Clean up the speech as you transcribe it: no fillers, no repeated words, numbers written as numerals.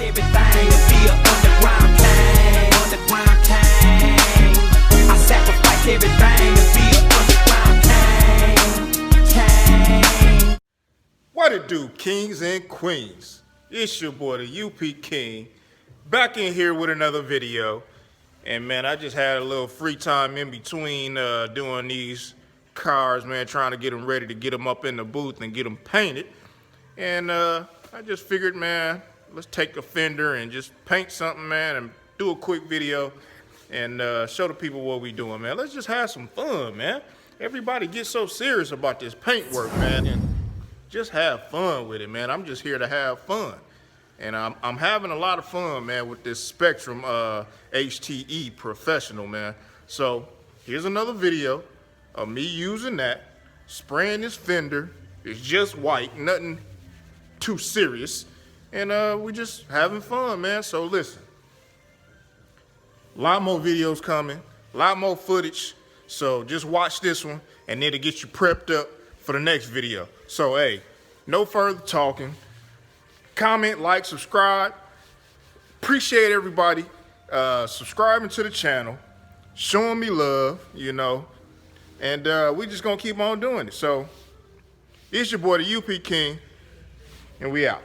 everything to be an underground king. Underground king. I sacrifice everything to be an underground king. What it do, kings and queens? It's your boy, the UP King, back in here with another video. And man, I just had a little free time in between doing these cars, man, trying to get them ready to get them up in the booth and get them painted. And I just figured, man, let's take a Fender and just paint something, man, and do a quick video and show the people what we doing, man. Let's just have some fun, man. Everybody gets so serious about this paint work, man, and just have fun with it, man. I'm just here to have fun. And I'm having a lot of fun, man, with this Spectrum HTE Professional, man. So here's another video of me using that, spraying this Fender. It's just white, nothing too serious. And we just having fun, man. So listen, a lot more videos coming, a lot more footage. So just watch this one and then to get you prepped up for the next video. So hey, no further talking. Comment, like, subscribe. Appreciate everybody subscribing to the channel, showing me love, you know, and we just gonna keep on doing it. So it's your boy, the UP King, and we out.